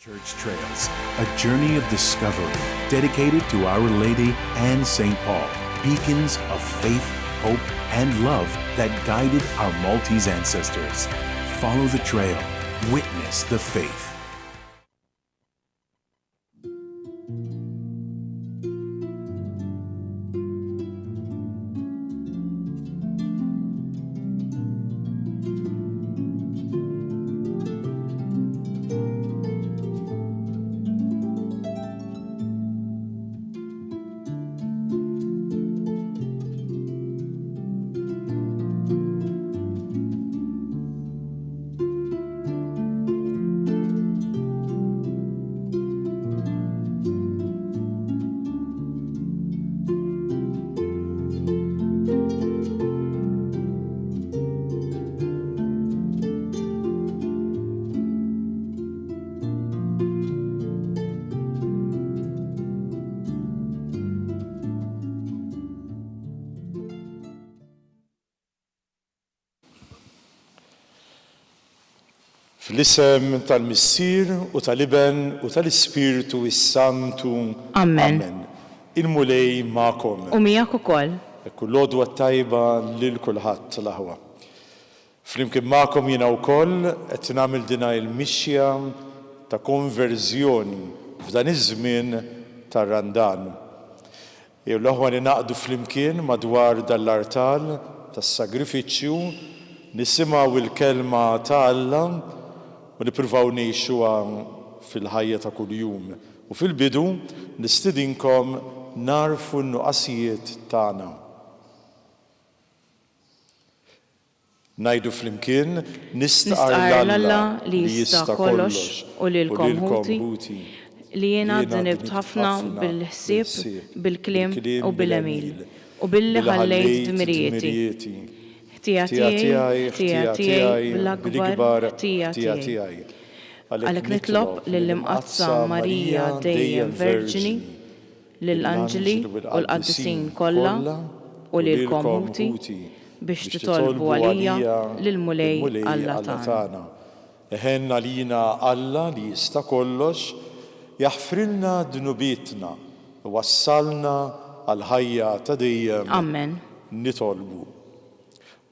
Church Trails, a journey of discovery dedicated to Our Lady and St. Paul, beacons of faith, hope, and love that guided our Maltese ancestors. Follow the trail, witness the faith. Fl-isem tal-Missier u tal-Iben u tal-Ispiritu is-Santu. Amen. Il-mulej ma'kom. U miegħek ukoll. Kull għodwa tajba lil kulħadd l-aħwa. Flimkien ma'kom jiena wkoll qed nagħmel din il-mixja ta' konverżjoni f'dan iż-żmien tar-Randan. Jew l-aħwa ninaqdu flimkien madwar dal-artal tas-sagrifiċċju nisimgħu il-kelma ta' Alla u nippruvaw ngħixuha fil-ħajja ta' kuljum. U fil-bidu nistidinkom narfu n-nuqqasijiet tagħna. Ngħidu flimkien nistaqar l-Alla li jista' kollox u lilkom ħuti li jiena dnibt ħafna bil-ħsieb, bil-kliem u bil-emil u billi ħallejt dmirijieti. Tiegħi bl-akbar tiegħi. Għalhekk nitlob lill-imqazza Marija dejjem Verġini, lill-anġeli u l-qaddisin kollha u lilkom ħuti biex titolbu għalija lill-mulej Alla tagħna. Eħen għalina Alla li jista' kollox jaħfrilna dnubietna u wassalna għal ħajja ta' dejjem. Amen. Nitolbu.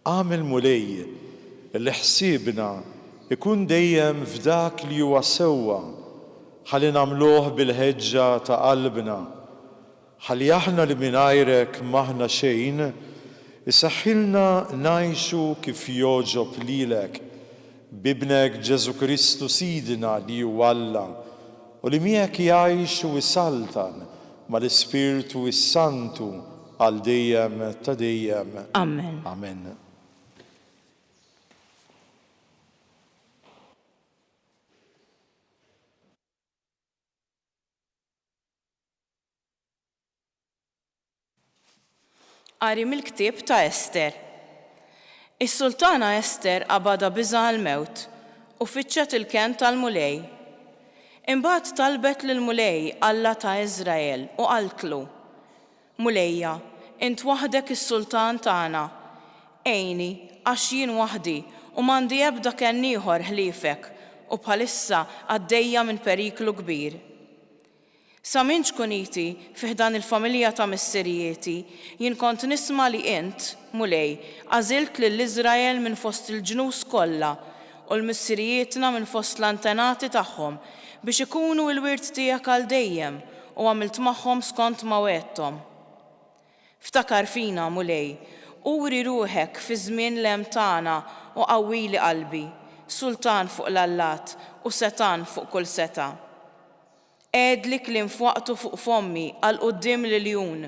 Għamel mulej li ħsiebna ikun dejjem f'dak li huwa sewwa ħalli nagħmluh bil-ħeġġa ta' qalbna ħalli aħna li mingħajrek m'aħna xejn isaħħilna ngħixu kif jogħġob lilek b'ibnek Ġesu Kristu Sidna li huwa Alla u li miegħek jgħix u jsaltan mal-Ispiritu is-Santu għal dejjem ta' dejjem. Amen. Amen. Qari mill-ktieb ta' Ester. Is-Sultana Ester qabada biża' l-mewt u fittxet il-kent tal-mulej. Imbagħad talbet lill-mulej Alla ta' Iżrael u qaltlu: Mulejja, int waħdek is-Sultan tagħna. Ejni għax jien waħdi u m'għandi ebda kenn ieħor ħliefek u bħalissa għaddejja minn periklu kbir. Sa minn tkun fih dan il-familja ta' missirijieti, jien kont nisma' li int, mulej, għażilt lill-Iżrael minn fost il-ġnus kollha u l-missirijietna minn fost l-antenati tagħhom biex ikunu l-wirt tiegħek għal dejjem u għamilt magħhom skont ma wegħdthom. Ftakar fina, mulej, uri ruħek fi żmien l-hemm tagħna u qawwili qalbi, sultan fuq l-allat u setan fuq kull seta'. Għedli klim f'waqtu fuq fommi għal qudiem liljun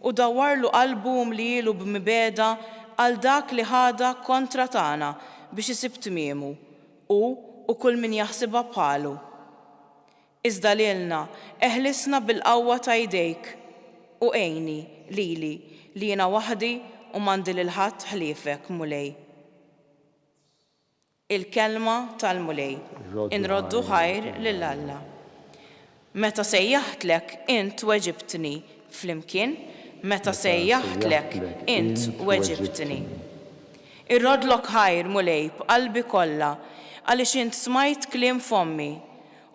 u dawwarlu qalbu mlielu b'mibeda għal dak li ħada kontra tagħna biex isib tmiemu u kull min jaħsibha bħalu. Iżda lilna eħlisna bil-qawwa ta' jdejk u għejni lili li jiena waħdi u m'għandi lil ħadd ħliefek, mulej. Il-kelma tal-mulej. Inroddu ħajr lil Alla. Meta sejjaħtlek int weġibtni flimkien, meta sejjaħtlek int weġibtni. Irrodlok ħajr mulej b'qalbi kollha għaliex int smajt kliem fommi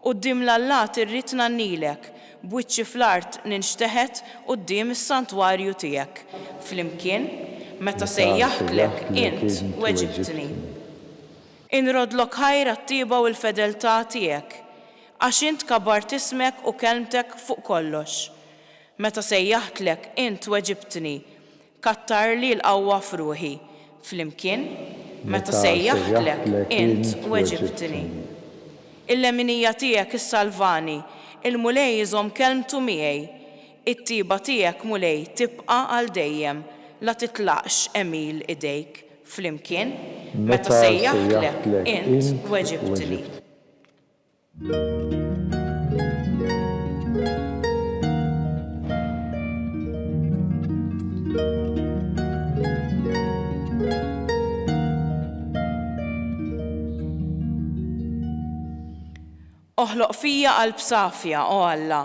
Quddiem l-Allat irrid nannilek, b'wiċċi fl-art ninxteħet quddiem is-santwarju tiegħek. Flimkien, meta sejjaħtlek int weġibtni. Inrodlok ħajra t-tieba u l-fedeltà tiegħek, għax int kabart ismek u kelmtek fuq kollox. Meta sejjaħtlek int weġibtni, kattar li l-qawwa f'ruħi. Flimkien, meta sejjaħtlek int weġibtni. Il-leminija tiegħek is-salvani, il-mulej iżom kelmtu miegħi, it-tiba tiegħek mulej tibqa' għal dejjem, la titlaqx emil idejk. Flimkien, meta sejjaħtlek int weġibtni. Oħloq fija qalb safja, o Alla,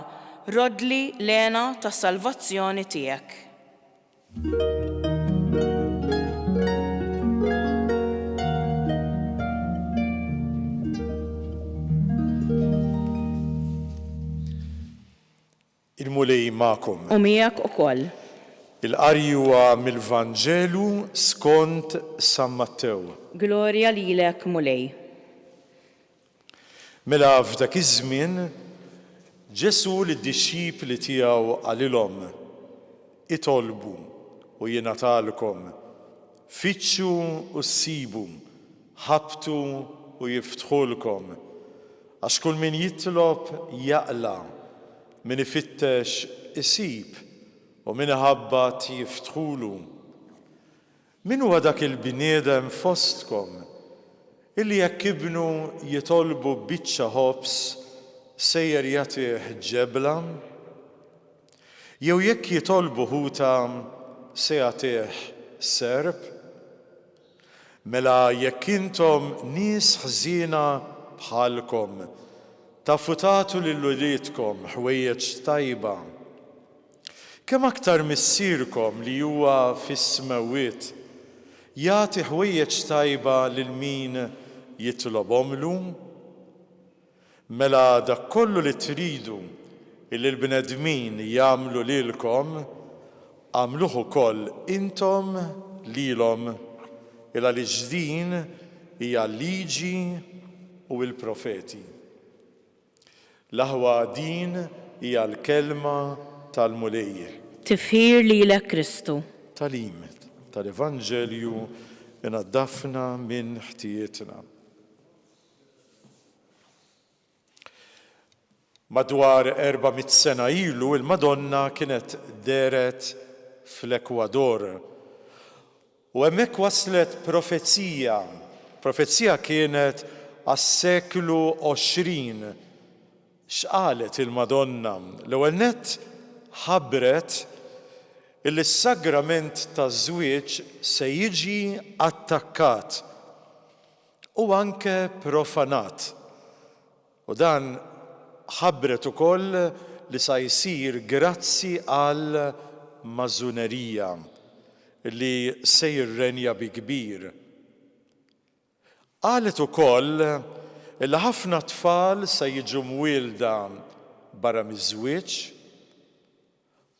rodli lena tas salvazzjoni tiegħek. Il-mulej magħkom. U miegħek ukoll. Il-qari huwa mill-Vanġelu skont San Mattew. Glorja lilek mulej. Mela f'dak iż-żmien Ġesu lid-dixxipli tiegħu qalilhom: itolbu u jingħatalkom, fittxu u ssibu, ħabtu u jiftħulkom. Għax kull min jitlob jaqla, min ifittex isib u min iħabbat jiftħulu. Min huwa dak il-bniedem fostkom illi jekk ibnu jitolbu biċċa ħobs sejjer jagħtih ġebla? Jew jekk jitolbu ħuta se jagħtih serb? Mela jekk intom nies ħżiena bħalkom tafu tagħtu lil uliedkom ħwejjeġ tajba, kemm aktar missierkom li huwa fis-smawiet jagħti ħwejjeġ tajba lil min jitlobhomlu? Mela dak kollu li tridu illi l-bnedmin jagħmlu lilkom, għamluh ukoll intom lilhom, il għaliex din hija l-liġi u l-profeti. L-aħwa din hija l-kelma tal-mulej. Tifħir lilek Kristu. Talim tal-Evanġelju inaddafna minn ħtijietna. Madwar 400 sena ilu il-Madonna kienet deret fl-Ekwador. U hemmhekk waslet profezija. Profezija kienet għas-seklu 20. X'qalet il-Madonna? L-ewwel nett ħabbret illi s-sagrament taż-żwieġ se jiġi attakkat u anke profanat. U dan ħabbret ukoll li sa jsir grazzi għal mażunerija li se jirrenja bi kbir. Qalet ukoll li ħafna tfal se jiġu mwielda barra miż-żwieġ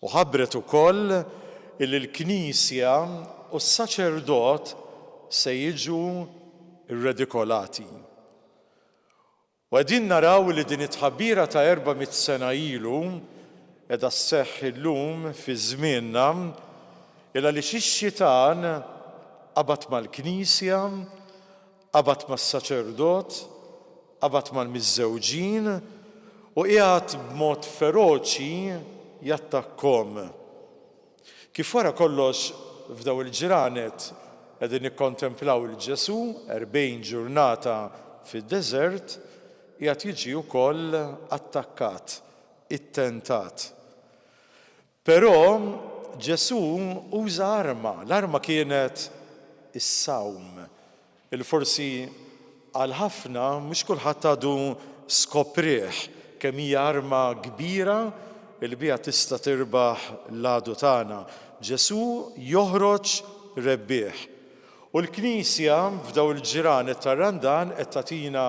u ħabbret ukoll li l-Knisja u s-saċerdot se jiġu irredikolati. U għedin naraw li din it-tħabbira ta' 400 sena ilu edha sseħħ illum fi żmienna illa li xix-xitan qabad mal-Knisja, qabad mas-saċerdot, qabad mal-miżżewġin u qiegħed b'mod feroċi jattakkhom. Kif wara kollox f'daw il-ġranet qegħdin nikkontemplaw il-Ġesu 40 ġurnata fid-deżert, qiegħed jiġi wkoll attakkat, ittentat. Però Ġesu uża arma, l-arma kienet is-sawm. Il-forsi għal ħafna mhux kulħadd għadu skoprih kemm hija arma kbira li biha tista' tirbaħ l-għadu tagħna. Ġesu joħroġ rebbieħ. U l-Knisja f'daw il-ġranet tar-Randan qed tagħtina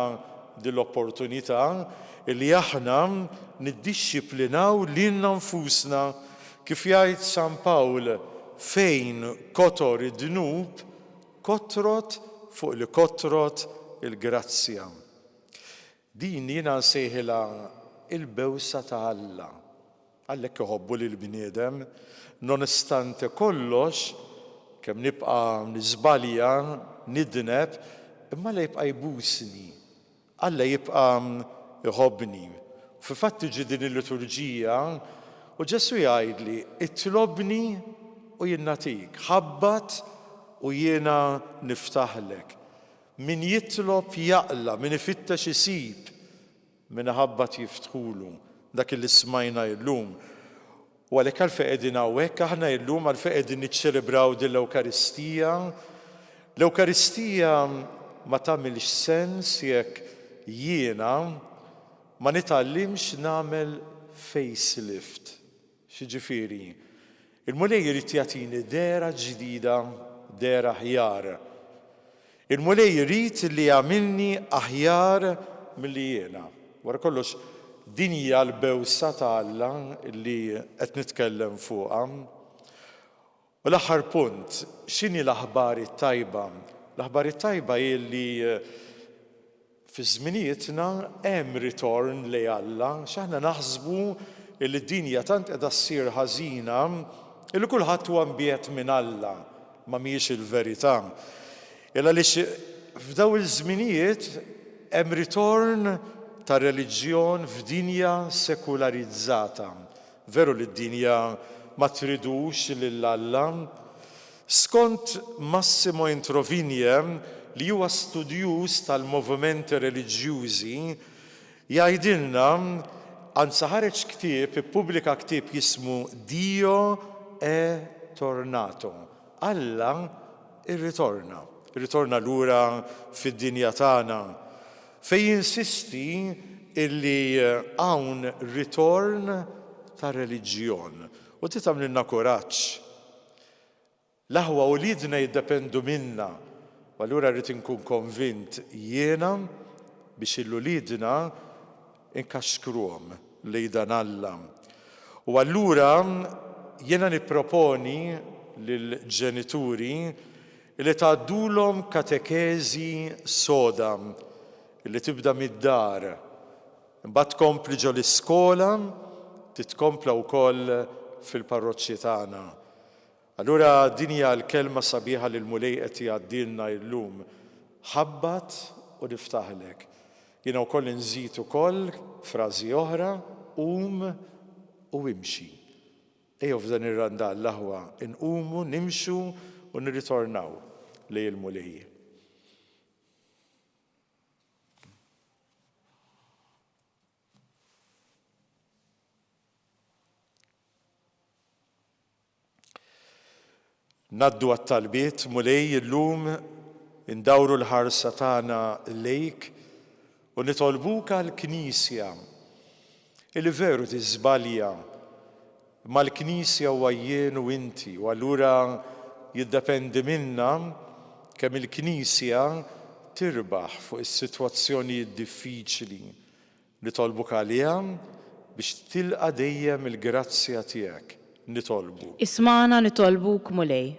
din l-opportunità li aħna niddixxiplinaw lilna nfusna kif jgħid San Pawl fejn kotor id-dnub kotrot fuq li kotrot il-grazzja. Din jiena nsejħilha il-bewsa ta' Alla. Għallek iħobbu lill-bniedem, nonostante kollox, kemm nibqa' niżbalja, nidneb, imma Alla jibqa' jbusni. Alla jibqa' iħobbni. Fil-fatt tiġi din il-liturġija u Ġesu jgħidli, itlobni u jien nagħtik, ħabbat u jiena niftaħlek. Min jitlob jaqla, min ifittex isib, min ħabbat jiftħulu. Dak li smajna illum. U għalhekk għalfejn qegħdin hawnhekk aħna llum għalfejn qegħdin niċċelebraw din l-Ewkaristija. L-Ewkaristija ma tagħmilx sens jekk jiena ma nitgħallimx nagħmel facelift. Xiġifieri, il-mulej irid jagħtini dera ġdida, dera aħjar. Il-mulej irid li jagħmilni aħjar milli jiena. Wara kollox, din hija l-bewsa ta' Alla li qed nitkellem fuqha. U l-aħħar punt, x'inhi l-aħbar it-tajba? L-aħbar it-tajba hi li fi żminietna hemm ritorn lejn Alla, x'aħna naħsbu li d-dinja tant qiegħda ssir ħażina li kulħadd huwa mbiegħed minn Alla, ma mhijiex il-verità. Illa għaliex f'dawn il-żminijiet hemm ritorn ta' reliġjon f'dinja sekularizzata. Veru li d-dinja ma tridux lil Alla. Skont Massimo Introvigne li huwa studjuż tal-movimenti reliġjużi jgħidilna anzi ħareġ ktieb, ippubblika ktieb jismu Dio è tornato. Alla irritorna lura fid-dinja tagħna. Fejn jinsisti illi hawn ritorn ta' reliġjon. U tagħmlilna kuraġġ. L-aħwa u lidna jiddependu minna. U allura rrid inkun konvint jiena biex il-ulidna inkaxkruhom lejn Alla. U allura jiena nipproponi lill-ġenituri li tgħaddulhom katekeżi soda li tibda mid-dar. Imbagħad tkompli ġo l-iskola, titkompla wkoll fil-parroċċji tagħna. Allura din hija l-kelma sabiħa li l-mulej qed jgħaddilna llum. Ħabbat u niftaħlek. Jiena wkoll inżid ukoll frażi oħra, u imxi. Ejjew f'dan ir-randal l-aħwa inqumu, nimxu u nirritornaw lejn il-mulej. Naddu għat-talbiet, mulej illum indawru l-ħarsa tagħna lejk u nitolbuk għall-Knisja. Il-veru tiżbalja ma l-Knisja huwa jien u inti, u allura jiddependi minna kemm il-Knisja tirbaħ fuq is-sitwazzjonijiet diffiċli. Nitolbuk għaliha biex tilqa' dejjem il-grazzja tiegħek. Nitolbu. Ismana nitolbuk mulej.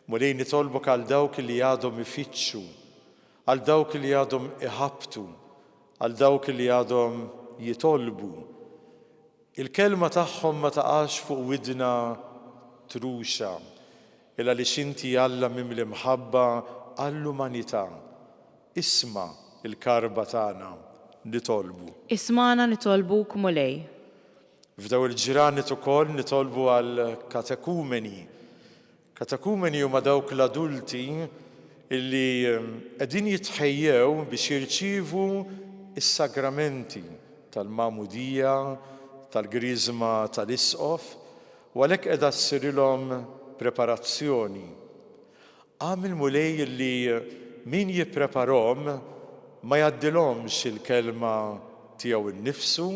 Mulej nitolbuk għal dawk li għadhom ifittxu, għal dawk li għadhom iħabtu, għal dawk li għadhom jitolbu. Il-kelma tagħhom ma taqax fuq widna truxa, illa li xinti Alla mimli mħabba għall-umanità. Isma' il-karba tagħna, nitolbu. Ismana nitolbuk mulej. F'daw il-ġranet ukoll nitolbu għal katekumeni. Katekumeni huma dawk l-adulti illi qegħdin jitħejjew biex jirċievu is-sagramenti tal-Magħmudija, tal-Griżma tal-Isqof, u għalhekk qiegħda ssirilhom preparazzjoni. Għamil mulej illi min jippreparahom ma jgħaddilhomx il-kelma tiegħu innifsu,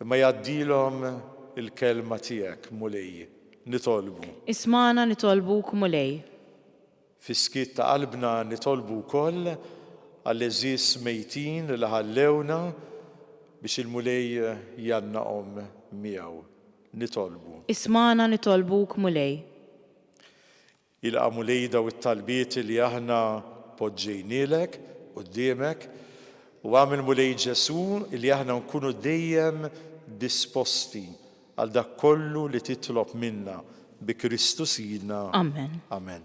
imma jgħaddilhom il-kelma tiegħek mulej. Nitolbu. Ismana nitolbuk mulej. Fis-skiet ta' qalbna nitolbu wkoll għall-eżis mejtin li ħallewna biex il-mulej jannaqhom miegħu. Nitolbu. Ismana nitolbuk mulej. Ilqa' mulej daw it-talbiet li aħna poġġejnielek quddiemek u għamel mulej Ġesu li aħna nkunu dejjem disposti għal dak kollu li titlob minna bi Kristu Sidna. Amen. Amen.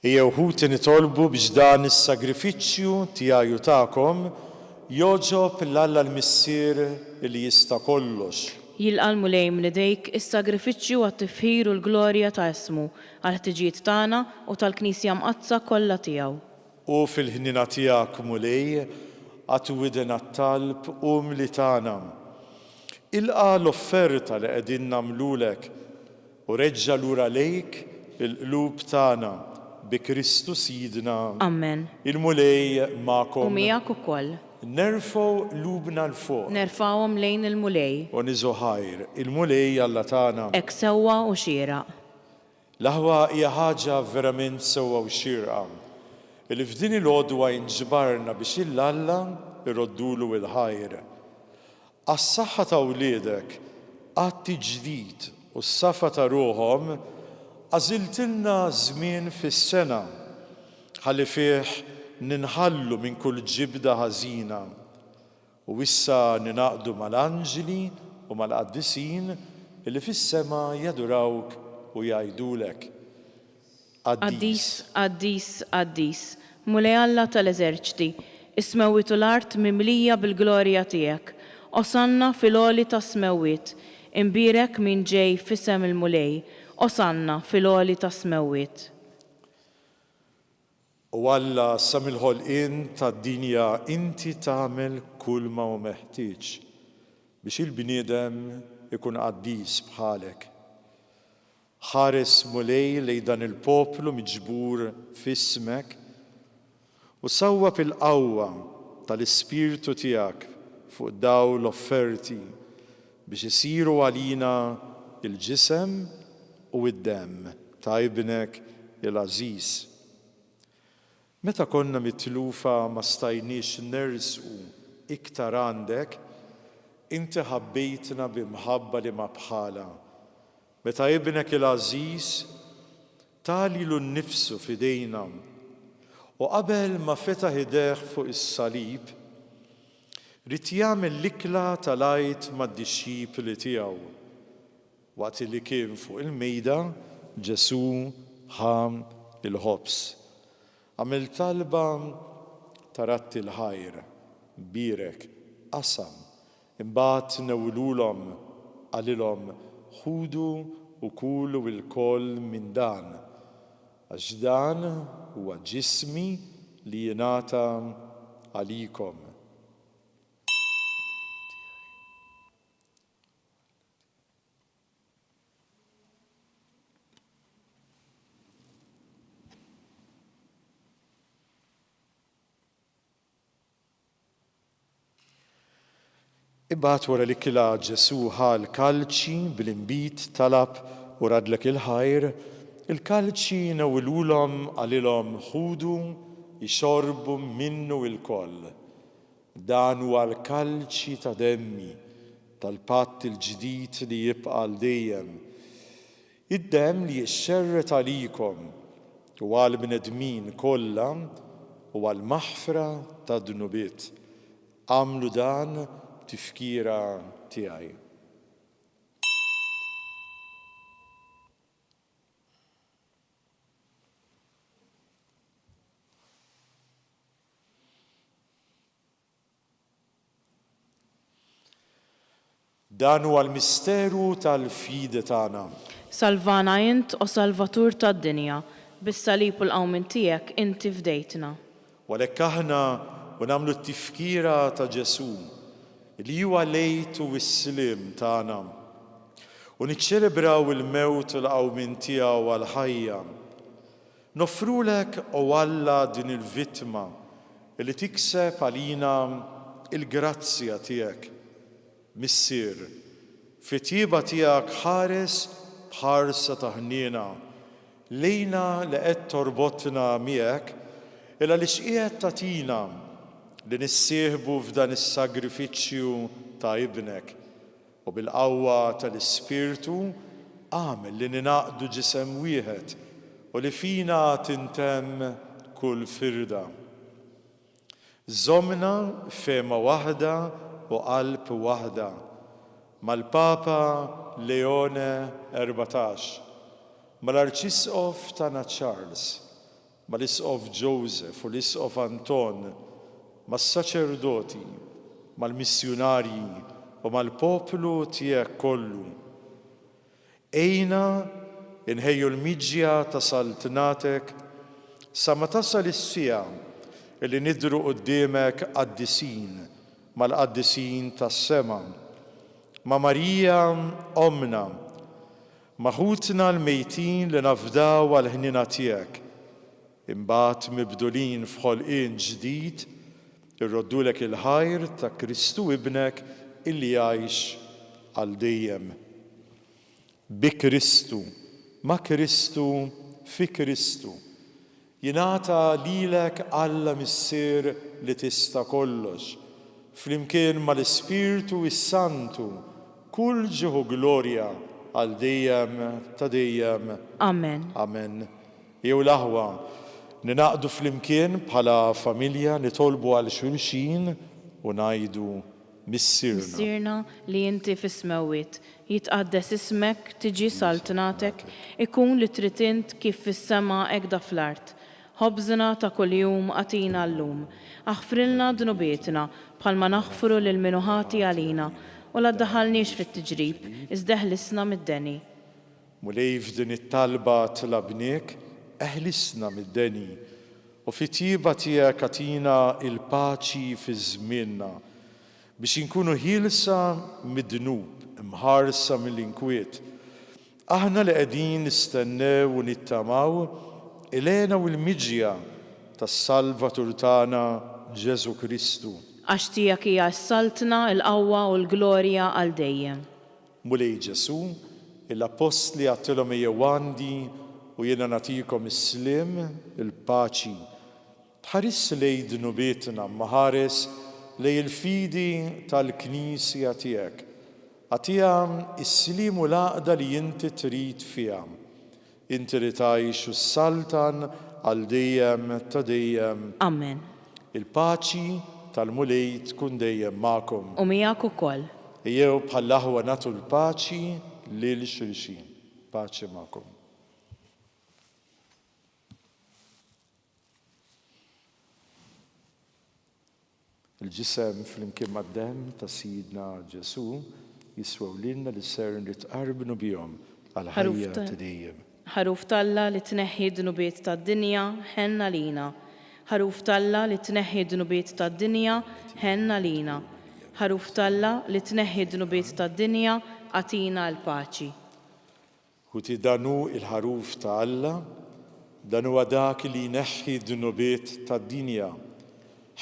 Ejja wħud nitolbu biex dan is-sagrifiċċju tiegħi u tagħkom joġob l-Alla l-Missier li jista' kollox. Jilqa' l-mulej minn idejk is-sagrifiċċju għat-tifħir u l-glorja ta' ismu għal ħtiġijiet tagħna u tal-Knisja mqazza kollha tiegħu. U fil-ħnina tiegħek mulej għatu widen għat-talb li tagħna. Ilqa' l-offerta li qegħdin nagħmlulek u reġġa' lura lejk il-qlub tagħna bi Kristu Sidna. Amen. Il-mulej magħkom. U miegħek ukoll. Nerfgħu lubna l-fuq. Nerfgħuhom lejn il-mulej. U niżu ħajr il-mulej Alla tagħna. Hekk sewwa u xieraq. L-aħwa hija ħaġa verament sewwa u xierqa. Li f'din il-għodwa jinġbarna biex il-Alla irroddulu l-ħajr. Għas-saħħa ta' wliedek għatti ġdid u s-safa ta' ruħhom għażiltilna żmien fis-sena ħalli fih ninħallu minn kull ġibda ħażina u issa ninaqdu mal-anġli u mal-qaddisin li fis-sema jadurawk u jgħidulek. Qaddis, qaddis, qaddis, mulej Alla tal-eżerċti, ismewwiet u l-art mimlija bil-glorja tiegħek, osanna fil-għoli ta' smewwiet, imbirek min ġej f'isem il-mulej, osanna fil-għoli ta' smewwiet. U Alla sam il-ħolqien tad-dinja inti tagħmel kull ma hu meħtieġ biex il-bniedem ikun qaddis bħalek. Ħares mulej lejn dan il-poplu miġbur f'ismek u sawwa bil-qawwa tal-Ispirtu tiegħek fuq daw l-offerti biex isiru għalina il-ġisem u id-demm ta' ibnek il-Aziz. Meta konna mitlufa ma stajniex nersqu iktar għandek, inti ħabbejtna bimħabba li ma bħala. Meta ibnek il-Aziz talilu nnifsu f'idejna u qabel ma fetaħ idejh fuq is-salib, rid jagħmel l-ikla tal-għajt mad-dixxipli tiegħu. Waqt li kien fuq il-mejda Ġesu ħam il-ħobs. Għamil talba taratti l-ħajr, birek, qasam, imbagħad newwlulhom għalilhom ħudu u kulu il-koll minn dan, għax dan huwa ġismi li jingħata għalikom. Imbagħad wara li kila Ġesu ħal kalċi bil-inbit talab u radlek il-ħajr, il-kalċi nawilulhom għalilhom ħudu jxorbu minnu il-koll. Dan huwa l-kalċi ta' demmi tal-patt il-ġdid li jibqa' għal dejjem. Id-demm li jixxerret għalikom u għal-bnedmin kollha u għal-maħfra ta' dnubiet. Għamlu dan tifkira tiegħi. Dan huwa l-misteru tal-fidi tagħna. Salvana int o Salvatur tad-dinja, bis-salib u l-qawmin tiegħek inti fdejtna. Walhekk aħna u nagħmlu t-tifkira ta' Ġesu li huwa lejt u s-siliem tagħna. U niċċelebraw il-mewt u l-qawmin tiegħu għall-ħajja. Nofrulek u Alla din il-vittma li tikseb għalina il-grazzja tiegħek. Missier, fit-tjieba tiegħek ħares bħarsa ta' ħniena, lejna li qed torbotna miegħek illa li xqiegħed tagħtina li nissieħbu f'dan is-sagrifiċċju ta' ibnek u bil-qawwa tal-Ispirtu għamel li ninaqdu ġisem wieħed u li fina tintemm kull firda. Żommna fema waħda u qalb waħda mal-Papa Leone 14, mal-Arċisqof tagħna Charles, mal-Isqof Joseph u l-Isqof Anton, mas-saċerdoti, mal-missjonarji u mal-poplu tiegħek kollu. Ejna inħejju l-miġja ta' saltnatek sa ma tasal is-sija li nidru quddiemek qaddisin mal-qaddisin tas-sema, ma' Marija omna, ma' ħutna l-mejtin li nafdaw għal-ħnina tiegħek, imbagħad mibdulin f'ħolqien ġdid irroddulek il-ħajr ta' Kristu ibnek illi jgħix għal dejjem. Bi Kristu, ma' Kristu, fi Kristu. Jingħata lilek Alla missier li tista' kollox. Flimkien mal-Ispirtu is-Santu, kull ġieħu glorja għal dejjem ta' dejjem. Amen. Amen. Jew l-aħwa ninaqdu flimkien bħala familja nitolbu għal xulxin u ngħidu missirna. Missirna li inti fis-smewwiet, jitqaddes ismek, tiġi saltnatek, ikun li trid int kif fis-sema hekk fl-art. Ħobżna ta' kuljum għatina llum, aħfrilna dnubietna bħalma naħfru lil min ħati għalina u la ddaħħalniex fit-tiġrib, iżda ħlisna mid-deni. Mulej f'din it-talba tlabniek, eħlisna mid-deni u fit-tjieba tiegħek għatina il-paċi fi żmienna biex inkunu ħielsa mid-dnub, imħarsa mill-inkwiet. Aħna li qegħdin nistennew u nittamaw ilena u l-miġja tas-Salvatur tagħna Ġesu Kristu. Għax tiegħek hija s-saltna, l-qawwa u l-glorja għal dejjem. Mulej Ġesu, l-apostli għattilhom ejjew għandi u jiena nagħtikom is-siliem, il-paċi. Tħares lejn dnubietna ma ħares lejn il-fidi tal-Knisja tiegħek. Għatija is-siliem u l-għaqda li inti trid fiha. Inti li tgħix s-saltan għal dejjem ta' dejjem. Amen. Il-paċi tal-mulej tkun dejjem magħkom. U miegħek ukoll. Ejjew bħall-aħwa nagħtu l-paċi lil xulxin. Paċi magħkom. Il-ġisem flimkien mad-demm ta' Sidna Ġesu jiswew lilna li ser nitqarbnu bihom għal ħajja ta' dejjem. Ħaruf talla li tneħħi dnubiet tad-dinja ħenna lina. Ħaruf talla li tneħħi dnubiet tad-dinja ħenna lina. Ħaruf talla li tneħħi dnubiet tad-dinja għatina l-paċi. Ħuti danu il-ħaruf ta' Alla, danu dak li jneħħi dnubiet tad-dinja.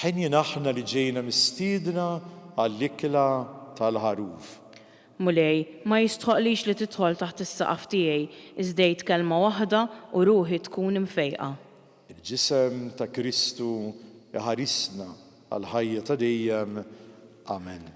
Ħin aħna li ġejna mistiedna għall-ikla tal-ħaruf. Mulej, ma jistħoqlix li tidħol taħt is-saqaf tiegħi, iżdejt kelma waħda u ruħi tkun imfejqa. Il-ġisem ta' Kristu iħarisna għal ħajja ta' dejjem. Amen.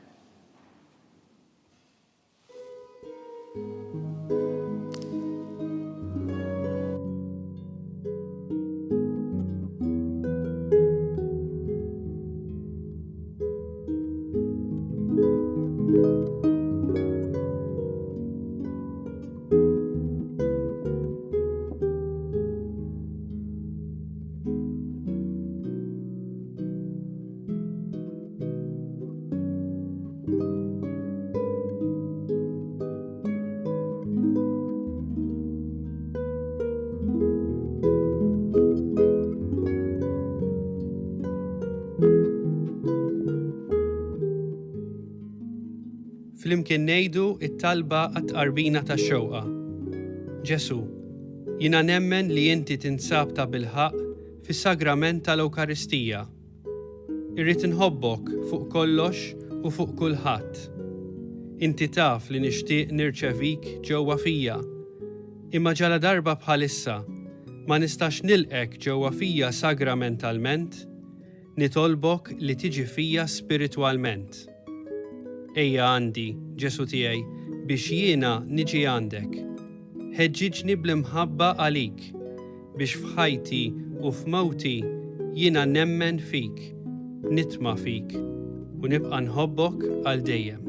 Flimkien ngħidu it-talba għat-tqarbina tax-xewqa. Ġesu, jiena nemmen li inti tinsab ta' bilħaq fis-sagrament tal-Ewkaristija. Irrid inħobbok fuq kollox u fuq kulħadd. Inti taf li nixtieq nirċevik ġewwa fija, imma ġala darba bħalissa ma nistax nilqek ġewwa fija sagramentalment, nitolbok li tiġi fija spiritwalment. Ejja għandi, Ġesu tiegħi, biex jiena niġi għandek. Ħeġġiġni bl-imħabba għalik, biex f'ħajti u f'mewti jiena nemmen fik, nitma' fik, u nibqa' nħobbok għal dejjem.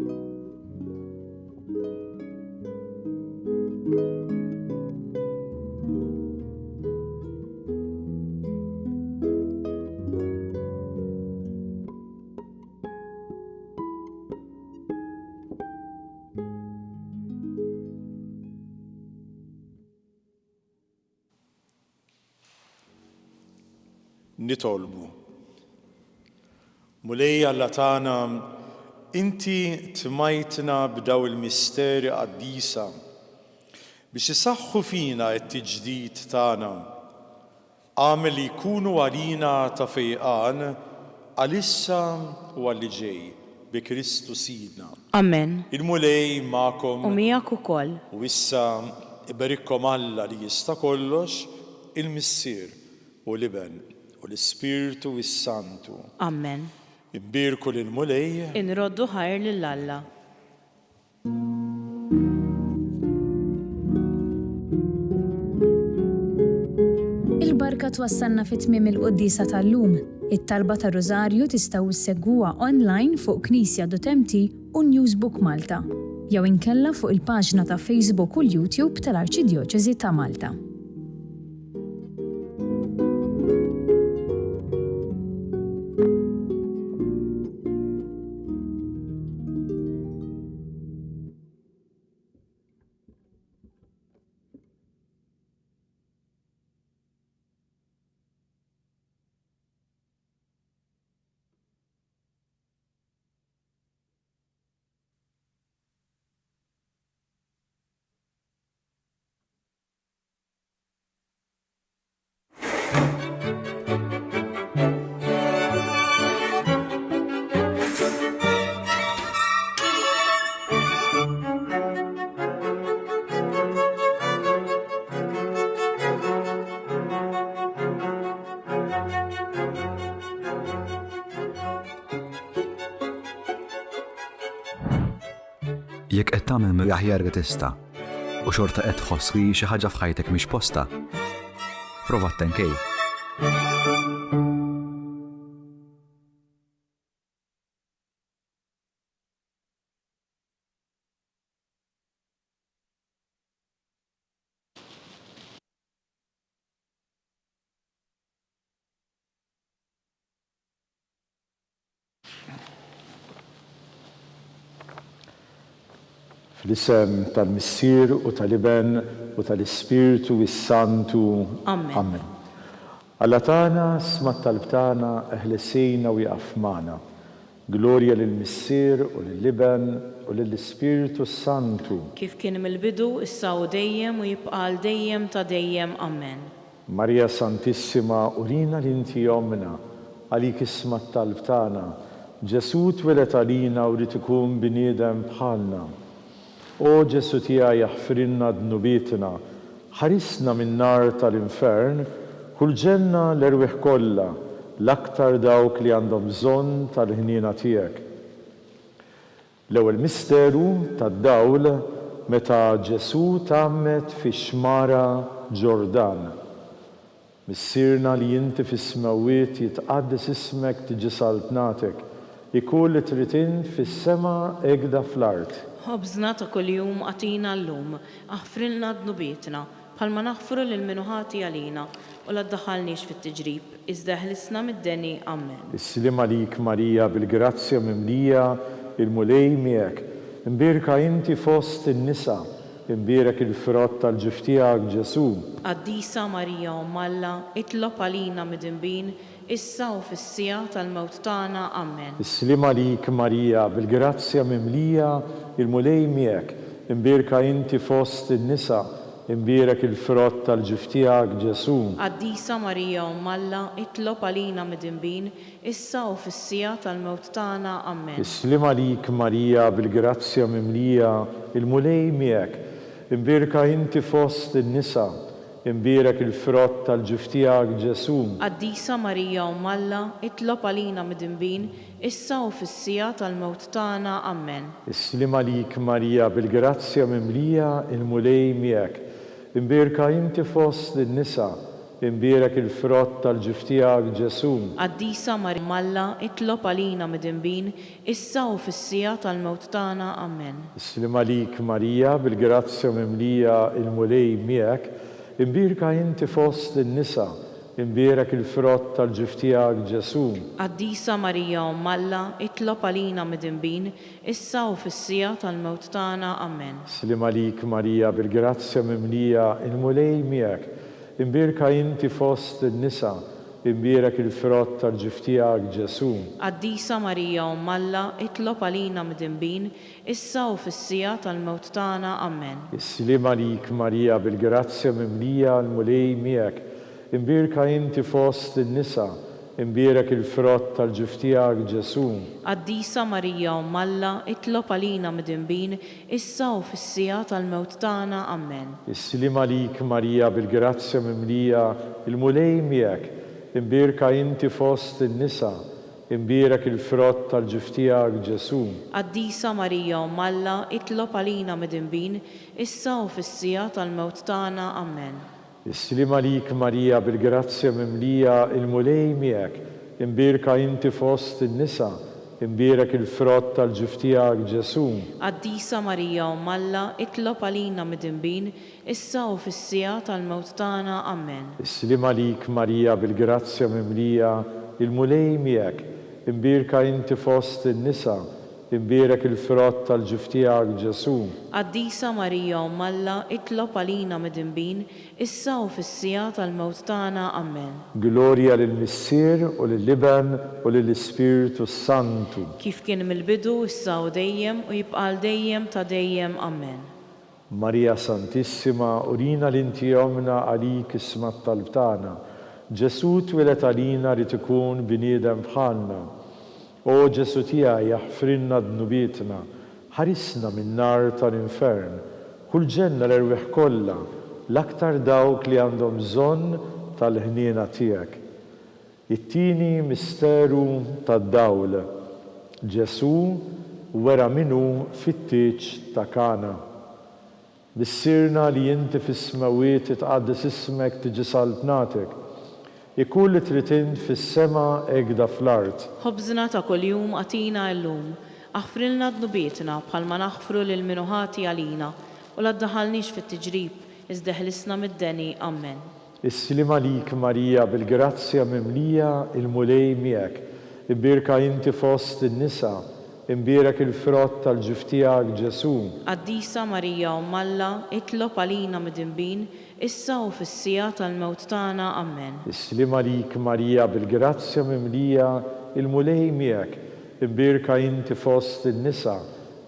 Nitolbu. Mulej Alla tagħna, inti tmajtna b'daw il-misteri qaddisa biex isaħħu fina t-tiġdid tagħna. Għamel li jkunu għalina ta' fejqan għalissa u għalli ġej bi Kristu Sidna. Amen. Il-mulej magħkom U miegħek ukoll. u issa ibarikkom Alla li jista' kollox, il-Missier u l-Iben u l-Ispirtu u s-Santu. Amen. Imbirku lil-mulej. Inroddu ħajr lill-Alla. Il-barka twassalna fit-tmiem il-Quddisa tal-lum. It-talba ta' Rożarju tistgħu issegwuha online fuq Knisja.mt u Newsbook Malta, jew inkella fuq il-paġna ta' Facebook u l-YouTube tal-Arċidjoċeżi ta' Malta. Jekk qed tagħmel mill-aħjar li tista' u xorta qed tħoss li xi ħaġa f'ħajtek mhix posta, prova ttenkej. Fl-isem tal-Missier u tal-Iben u tal-Ispirtu u s-Santu. Amen. Alla tagħna sma' t-talb tagħna eħlesejna u jaqaf magħna. Glorja lill-Missier u lill-Iben u lill-Ispirtu s-Santu. Kif kien mill-bidu, issa u dejjem u jibqa' għal dejjem ta' dejjem. Amen. Marja Santissima, urina li inti omna, għalik isma' t-talb tagħna. Ġesu twelet għalina u rid ikun bniedem bħalna. O Ġesu tiegħi jaħfrilna dnubietna, ħarisna min-nar tal-infern, ħulġenna l-erwieħ kollha, l-aktar dawk li għandhom bżonn tal-ħniena tiegħek. L-ewwel misteru tad-dawl meta Ġesu tagħammed fix-xmara Ġordan. Missirna li inti fis-smewwiet jitqaddes ismek tiġi saltnatek, ikun li trid int fis-sema egda fl-art. Ħobżna ta' kuljum għatina llum, aħfrilna dnubietna, bħalma naħfru lil minuħati għalina, u la ddaħħalniex fit-tiġrib, iżda ħlisna mid-deni. Amen. Is-siliem għalik Marija bil-grazzja mimlija, il-mulej miegħek, imbierka inti fost in-nisa, imbierek il-frott tal-ġif tiegħek Ġesu. Qaddisa Marija Umm Alla, itlob għalina mid-inbin, issa u fis-sija tal-mewt tagħna. Amen. Is-siliem għalik Marija bil-grazzja mimlija, il-mulej miegħek, imbierka inti fost in-nisa, imbierek il-frott tal-ġif tiegħek Ġesu. Qaddisa Marija Umm Alla, itlob għalina mid-inbin, issa u fis-sija tal-mewt tagħna. Amen. Is-siliem għalik Marija bil-grazzja mimlija, il-mulej miegħek, imbierka inti fost in-nisa, imbierek il-frott tal-ġif tiegħek Ġesu. Qaddisa Marija Umm Alla, itlob għalina mid-inbin, issa u fis-sija tal-mewt tagħna. Amen. Is-siliem għalik Marija bil-grazzja mimlija, il-mulej miegħek, imbierka inti fost in-nisa, imbierek il-frott tal-ġif tiegħek Ġesu. Qaddisa Marija Umm Alla, itlob għalina mid-inbin, issa u fis-sija tal-mewt tagħna. Amen. Is-siliem għalik Marija bil-grazzja mimlija, il-mulej miegħek, imbierka inti fost in-nisa, imbierek il-frott tal-ġif tiegħek Ġesu. Qaddisa Marija Umm Alla, itlob għalina mid-inbin, issa u fis-sija tal-mewt tagħna. Amen. Is-siliem għalik Marija bil-grazzja mimlija, il-mulej miegħek, imbierka inti fost in-nisa, imbierek il-frott tal-ġif tiegħek Ġesu. Qaddisa Marija Umm Alla, itlob għalina mid-inbin, issa u fis-sija tal-mewt tagħna. Amen. Is-siliem għalik Marija bil-grazzja mimlija, il-mulej miegħek, imbierka inti fost in-nisa, imbierek il-frott tal-ġif tiegħek Ġesu. Qaddisa Marija Umm Alla, itlob għalina mid-inbin, issa u fis-sija tal-mewt tagħna. Amen. Is-siliem għalik Marija bil-grazzja mimlija, il-mulej miegħek, imbierka inti fost in-nisa, imbierek il-frott tal-ġif tiegħek Ġesu. Qaddisa Marija Umm Alla, itlob għalina mid-inbin, issa u fis-sija tal-mewt tagħna. Amen. Is-siliem għalik Marija bil-grazzja mimlija, il-mulej miegħek, imbierka inti fost in-nisa, imbierek il-frott tal-ġif tiegħek Ġesu. Qaddisa Marija Umm Alla, itlob għalina mid-inbin, issa u fis-sija tal-mewt tagħna. Amen. Is-siliem għalik Marija bil-grazzja mimlija, il-mulej miegħek, imbierka inti fost in-nisa, imbierek il-frott tal-ġif tiegħek Ġesu. Qaddisa Marija Umm Alla, itlob għalina mid-inbin, issa u fis-sija tal-mewt tagħna. Amen. Glorja lill-Missier u lill-Iben u lill-Ispiritu Santu. Kif kien mill-bidu, issa u dejjem u jibqa' dejjem ta' dejjem. Amen. Marija Santissima, urina l-inti jomna għalik isma' t-talb tagħna. Ġesu twilet għalina rid ikun bniedem bħalna. O Ġesu tiegħi jaħfrilna dnubietna, ħarisna min-nar tal-infern, ħulġenna l-erwieħ kollha, l-aktar dawk li għandhom bżonn tal-ħniena tiegħek. It-tieni misteru tad-dawl. Ġesu wera minnu fit-tieġ ta' Kana. Missirna li inti fis-smewwiet titqaddes ismek tiġi saltnatek, ikun li trid int fis-sema egda fl-art. Ħobżna ta' kuljum għatina llum, aħfrilna dnubietna bħalma naħfru lil minuħati għalina, u la ddaħħalniex fit-tiġrib, iżda ħlisna mid-deni. Amen. Is-siliem għalik Marija bil-grazzja mimlija, il-mulej miegħek, imbierka inti fost in-nisa, imbierek il-frott tal-ġif tiegħek Ġesu. Qaddisa Marija Umm Alla, itlob għalina mid-inbin, issa u fis-sija tal-mewt tagħna. Amen. Is-siliem għalik Marija bil-grazzja mimlija, il-mulej miegħek, imbierka inti fost in-nisa,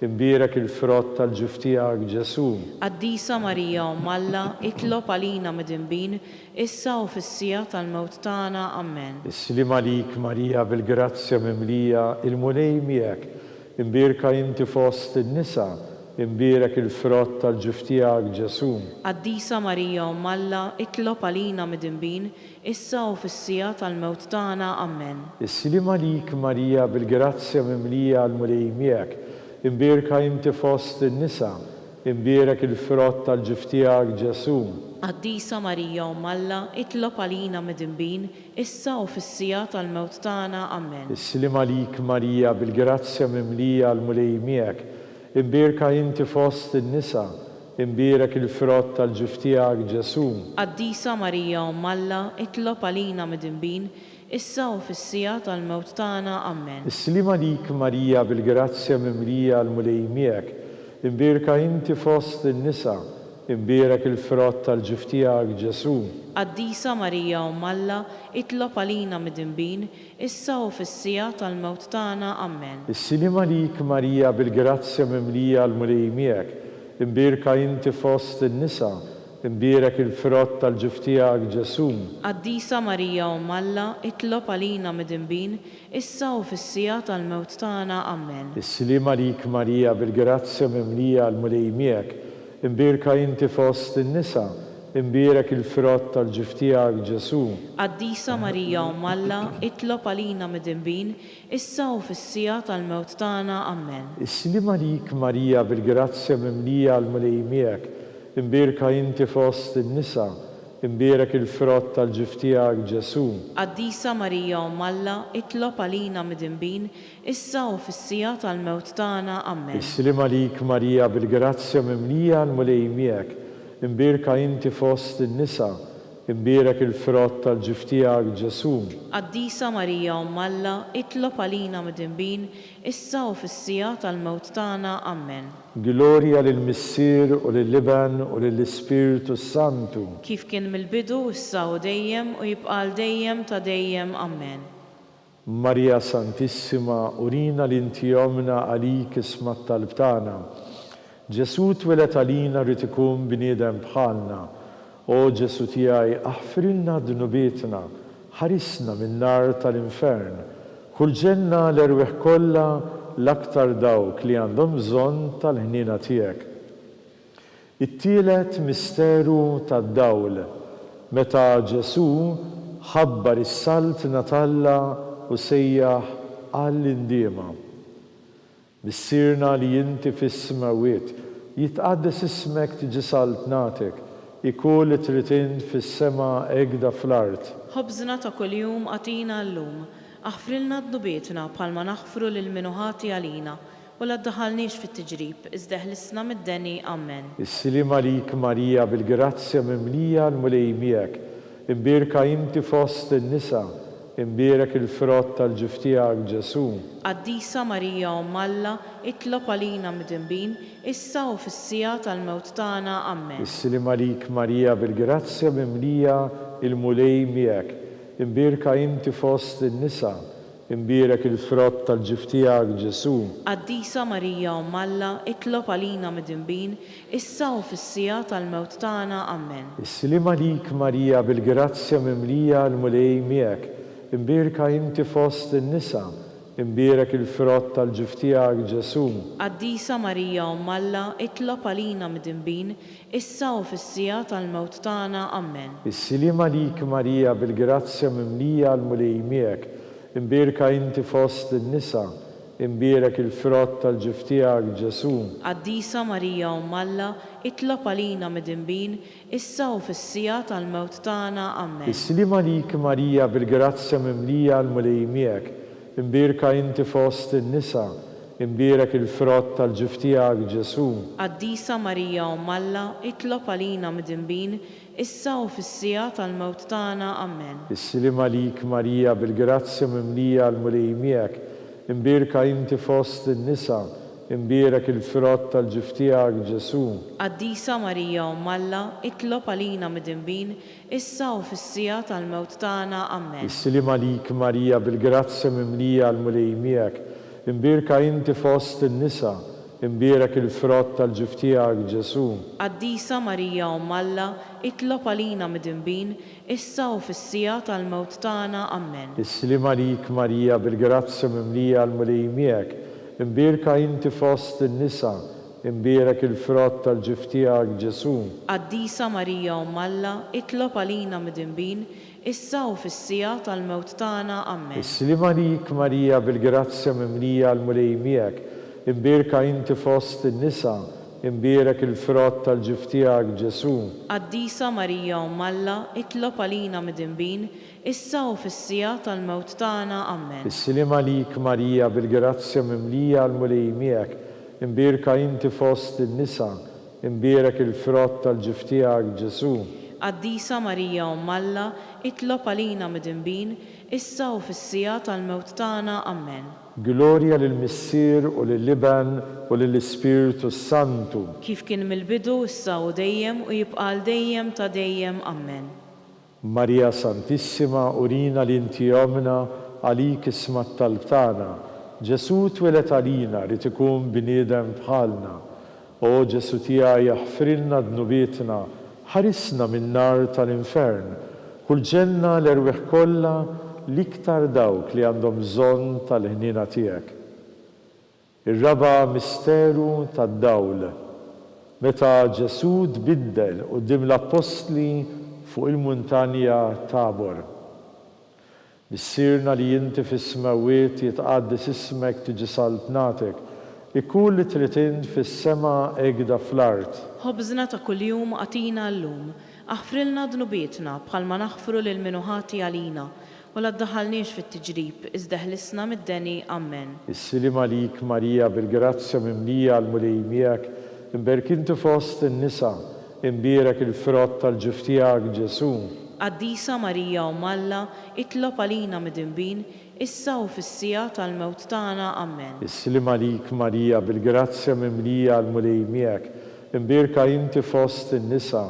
imbierek il-frott tal-ġif tiegħek Ġesu. Qaddisa Marija Umm Alla, itlob għalina mid-inbin, issa u fis-sija tal-mewt tagħna. Amen. Is-siliem għalik Marija bil-grazzja mimlija, il-mulej miegħek, imbierka inti fost in-nisa, imbierak il-frott tal-ġuf tiegħek Ġesu. Qaddisa Marija Umm Alla, itlob għalina midinbin, issa u fis-sija tal-mewt tagħna. Amen. Is-silima lik Marija bil-grazzja mimlija għal-mulej miegħek, imbierka inti fost in-nisa, imbierak il-frott tal-ġuf tiegħek Ġesu. Qaddisa Marija Umm Alla, itlob għalina midinbin, issa u fis-sija tal-mewt tagħna. Amen. Is-silima lik Marija bil-grazzja mimlija għal-mulej miegħek, imbierka inti fost in-nisa, imbierak il-frott tal-ġuf tiegħek Ġesu. Qaddisa Marija Umm Alla, itlob għalina midinbin, issa u fis-sija tal-mewt tagħna. Amen. Is-silima lik Marija bil-grazzja mimlija għal-mulej miegħek, imbierka inti fost in-nisa, imbierak il-frott tal-ġuf tiegħek Ġesu. Qaddisa Marija Umm Alla, itlob għalina midinbin, issa u fis-sija tal-mewt tagħna. Amen. Is-silima lik Marija bil-grazzja mimlija għal-mulej miegħek, imbierka inti fost in-nisa, imbierak il-frott tal-ġuf tiegħek Ġesu. Qaddisa Marija Umm Alla, itlob għalina midinbin, issa u fis-sija tal-mewt tagħna. Amen. Is-silima lik Marija bil-grazzja mimlija għal-mulej miegħek, imbierka inti fost in-nisa, imbierak il-frott tal-ġuf tiegħek Ġesu. Qaddisa Marija Umm Alla, itlob għalina midinbin, issa u fis-sija tal-mewt tagħna. Amen. Is-silima lik Marija bil-grazzja mimlija għal-mulej miegħek, imbierka inti fost in-nisa, imbierak il-frott tal-ġuf tiegħek Ġesu. Qaddisa Marija Umm Alla, itlob għalina midinbin, issa u fis-sija tal-mewt tagħna. Amen. Is-silima lik Marija bil-grazzja mimlija għal-mulej miegħek, imbierka inti fost in-nisa, imbierak il-frott tal-ġuf tiegħek Ġesu. Qaddisa Marija Umm Alla, itlob għalina midinbin, issa u fis-sija tal-mewt tagħna. Amen. Glorja lill-Missier u lill-Iben u lill-Ispiritu Santu. Kif kien mill-bidu, issa u dejjem u jibqa' dejjem ta' dejjem. Amen. Marija Santissima, urina l-inti jomna għalik isma' talb tagħna. Ġesu twelet għalina rrid ikun bniedem bħalna. O Ġesu tiegħi, aħfrilna d-dunubietna, ħarisna min-nar tal-infern. Ħulġenna l-erweħ kollha l-aktar dawk li għandhom bżonn tal-ħniena tiegħek. It-tielet misteru tad-dawl, meta Ġesu ħabbar is-salt natalla u sejjaħ għall-indiema. Missirna li inti fis-smawiet, jitqaddes ismek tiġi salt natek, ikun li trid int fis-sema egda fl-art. Ħobżna ta' kuljum għatina llum, aħfrilna d-dubietna bħalma naħfru lil minuħati għalina, u la ddaħħalniex fit-tiġrib, iżda ħlisna mid-deni. Amen. Is-silima lik Marija bil-grazzja mimlija l-mulej miegħek, imbierka inti fost in-nisa, imbierak il-frott tal-ġuf tiegħek Ġesu. Qaddisa Marija Umm Alla, itlob għalina midinbin, issa u fis-sija tal-mewt tagħna. Amen. Is-silima lik Marija bil-grazzja mimlija il-mulej miegħek, imbierka inti fost in-nisa, imbierak il-frott tal-ġuf tiegħek Ġesu. Qaddisa Marija Umm Alla, itlob għalina midinbin, issa u fis-sija tal-mewt tagħna. Amen. Is-silima lik Marija bil-grazzja mimlija l-mulej miegħek, imbierka inti fost in-nisa, imbierak il-frott tal-ġuf tiegħek Ġesu. Qaddisa Marija Umm Alla, itlob għalina midinbin, issa u fis-sija tal-mewt tagħna. Amen. Is-silima lik Marija bil-grazzja mimlija l-mulej miegħek, imbierka inti fost in-nisa, imbierak il-frott tal-ġuf tiegħek Ġesu. Qaddisa Marija Umm Alla, itlob għalina midinbin, issa u fis-sija tal-mewt tagħna. Amen. Is-silima lik Marija bil-grazzja mimlija l-mulej miegħek, imbierka inti fost in-nisa, imbierak il-frott tal-ġuf tiegħek Ġesu. Qaddisa Marija Umm Alla, itlob għalina midinbin, issa u fis-sija tal-mewt tagħna. Amen. Is-silima lik Marija bil-grazzja mimlija l-mulej miegħek, imbierka inti fost in-nisa, imbierak il-frott tal-ġuf tiegħek Ġesu. Qaddisa Marija Umm Alla, itlob għalina midinbin, issa u fis-sija tal-mewt tagħna. Amen. Is-silima lik Marija bil-grazzja mimlija l-mulej miegħek, imbierka inti fost in-nisa, imbierak il-frott tal-ġuf tiegħek Ġesu. Qaddisa Marija Umm Alla, itlob għalina midinbin, issa u fis-sija tal-mewt tagħna. Amen. Is-silima lik Marija bil-grazzja mimlija l-mulej miegħek, imbierka inti fost in-nisa, imbierak il-frott tal-ġif tiegħek Ġesu. Qaddisa Marija Umm Alla, itlob għalina midinbin, issa u fis-sija tal-mewt tagħna. Amen. Islima lik Marija bil-grazzja mimlija l-mulej miegħek, imbierka inti fost in-nisa, imbierak il-frott tal-ġif tiegħek Ġesu. Qaddisa Marija Umm Alla, itlob għalina midinbin, issa u fis-sija tal-mewt tagħna. Amen. Islima lik Marija bil-grazzja mimlija l-mulej miegħek, imbierka inti fost in-nisa, imbierak il-frott tal-ġif tiegħek Ġesu. Qaddisa Marija Umm Alla, itlob għalina midinbin, issa u fis-sija tal-mewt tagħna. Amen. Gloria lill-Missier u lill-Liban u lill-Ispiritu Santu. Kif kien mill-bidu issa u dejjem u jibqa' dejjem ta' dejjem. Amen. Marija Santissima, urina li inti omna għalik isma t-talb-tana. Ġesu twelet għalina rid ikun bniedem bħalna. O Ġesu tiegħi jaħfrilna dnubietna, ħarisna min-nar tal-infern. Kull ġenna l-erweħ kollha l-iktar dawk li għandhom bżonn tal-ħnina tiegħek. Ir-raba' misteru tad-dawl. Meta Ġesu tbiddel quddiem l-Apostli fuq il-muntanja Tabor. Bissirna li inti fis-smawiet jitqaddis ismek tiġi saltnatek, ikun li trid int fis-sema egda fl-art. Ħobżna ta' kuljum għatina llum, aħfrilna dnubietna bħalma naħfru lil minuħati għalina, u la ddaħħalniex fit-tiġrib, iżda ħlisna mid-deni. Amen. Is-silima lik Marija bil-grazzja mimlija l-mulej miegħek, imberk inti fost in-nisa, imbierak il-frott tal-ġif tiegħek Ġesu. Qaddisa Marija Umm Alla, itlob għalina midinbin, issa u fis-sija tal-mewt tagħna. Amen. Is-silima lik Marija bil-grazzja mimlija l-mulej miegħek, imbierka inti fost in-nisa,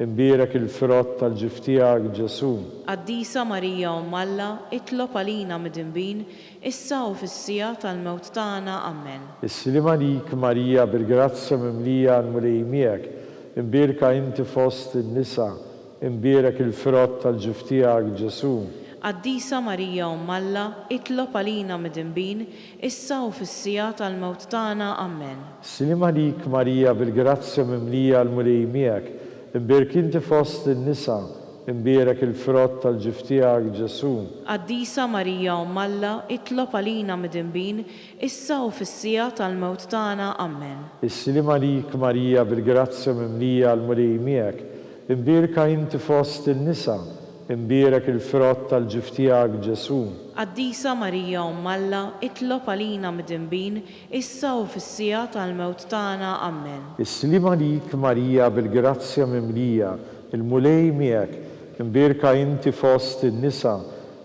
imbierak il-frott tal-ġif tiegħek Ġesu. Qaddisa Marija Umm Alla, itlob għalina midinbin, issa u fis-sija tal-mewt tagħna. Amen. Is-silima lik Marija bil-grazzja mimlija l-mulej miegħek, imbierka inti fost in-nisa, imbierak il-frott tal-ġif tiegħek Ġesu. Qaddisa Marija Umm Alla, itlob għalina midinbin, issa u fis-sija tal-mewt tagħna. Amen. Silima lik Marija bil-grazzja mimlija l-mulej miegħek, imbierk inti fost in-nisa, imbierak il-frott tal-ġif tiegħek Ġesu. Qaddisa Marija Umm Alla, itlob għalina midinbin, issa u fis-sija tal-mewt tagħna. Amen. Is-silima lik Marija bil-grazzja mimlija l-mulej miegħek, imbierka inti fost in-nisa, imbierak il-frott tal-ġif tiegħek Ġesu. Qaddisa Marija Umm Alla, itlob għalina midinbin, issa u fis-sija tal-mewt tagħna. Amen. Is-silima lik Marija bil-grazzja mimlija il-mulej miegħek, imbierka inti fost in-nisa,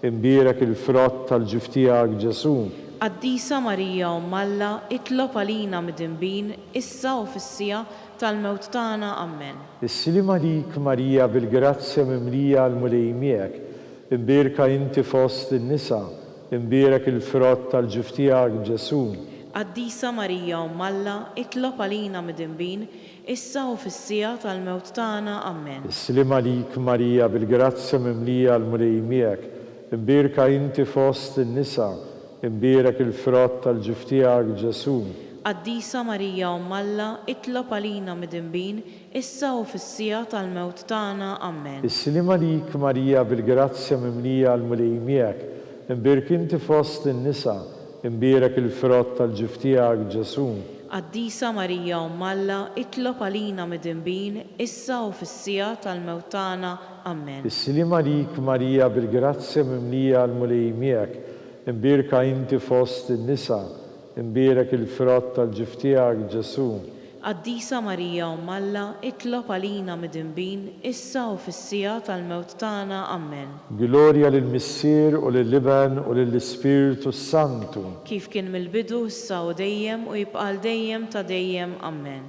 imbierak il-frott tal-ġif tiegħek Ġesu. Qaddisa Marija Umm Alla, itlob għalina midinbin, issa u fis-sija tal-mewt tagħna. Amen. Is-silima lik Marija bil-grazzja mimlija l-mulej miegħek, imbierka inti fost in-nisa, imbierak il-frott tal-ġif tiegħek Ġesu. Qaddisa Marija Umm Alla, itlob għalina midinbin, issa u fis-sija tal-mewt tagħna. Amen. Is-silima lik Marija bil-grazzja mimlija l-mulej miegħek, imbierka inti fost in-nisa, imbierak il-frott tal-ġif tiegħek Ġesu. Qaddisa Marija Umm Alla, itlob għalina midinbin, issa u fis-sija tal-mewt tagħna. Amen. Is-silima lik Marija bil-grazzja mimlija l-mulej miegħek, imbierk inti fost in-nisa, imbierak il-frott tal-ġif tiegħek Ġesu. Qaddisa Marija Umm Alla, itlob għalina midinbin, issa u fis-sija tal-mewt tagħna. Amen. Is-silima lik Marija bil-grazzja mimlija l-mulej miegħek, imbierka inti fost in-nisa, imbierak il-frott tal-ġif tiegħek Ġesu. Qaddisa Marija Umm Alla, itlob għalina midinbin, issa u fis-sija tal-mewt tagħna. Amen. Gloria lill-Missier u lill-Liban u lill-Ispiritu Santu. Kif kien mill-bidu issa u dejjem u jibqa' dejjem ta' dejjem. Amen.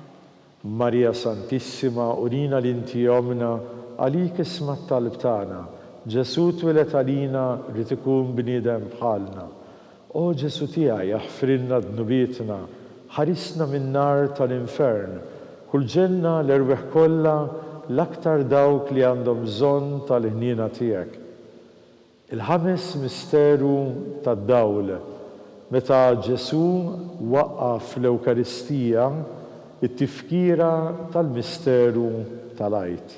Marija Santissima, urina li inti omna għalik isma t-talb tagħna. Ġesu twelet għalina rid ikun bniedem bħalna. O Ġesu tiegħi jaħfrilna dnubietna, ħarisna min-nar tal-infern. Kull ġenna l-erweħ kollha l-aktar dawk li għandhom bżonn tal-ħniena tiegħek. Il-ħames misteru tad-dawl. Meta Ġesu waqqaf l-Ewkaristija, it-tifkira tal-misteru tal-għajt.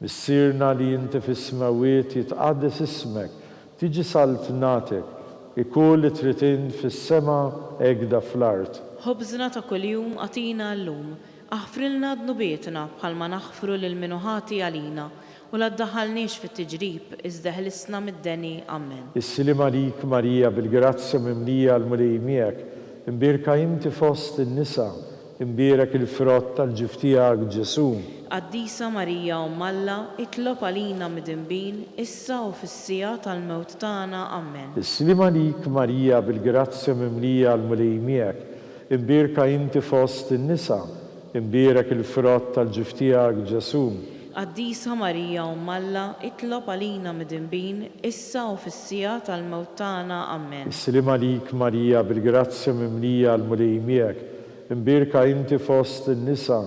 Missirna li inti fis-smawiet jitqaddes ismek, tiġi saltnatek, ikun li trid int fis-sema hekk fl-art. ħobżna ta' kuljum għatina llum, aħfrilna dnubietna bħalma naħfru lil min ħati għalina, u la ddaħħalniex fit-tiġrib iżda ħlisna mid-deni. Amen. Is-silim għalik Marija bil-grazzja mimlija l-mulej miegħek, imbirka inti fost in-nisa, imbierek il-frott tal-ġif tiegħek Ġesu. Qaddisa Marija Umm Alla, itlob għalina mid-inbin, issa u fis-sija tal-mewt tagħna. Amen. Is-silim għalik Marija bil-grazzja mimlija l-mulej miegħek, imbirka inti fost in-nisa, imbierek il-frott tal-ġif tiegħek Ġesu. Qaddisa Marija Umm Alla, itlob għalina mid-inbin, issa u fis-sija tal-mewt tagħna. Amen. Is-silim għalik Marija bil-grazzja mimlija l-mulej miegħek, imbirka inti fost in-nisa,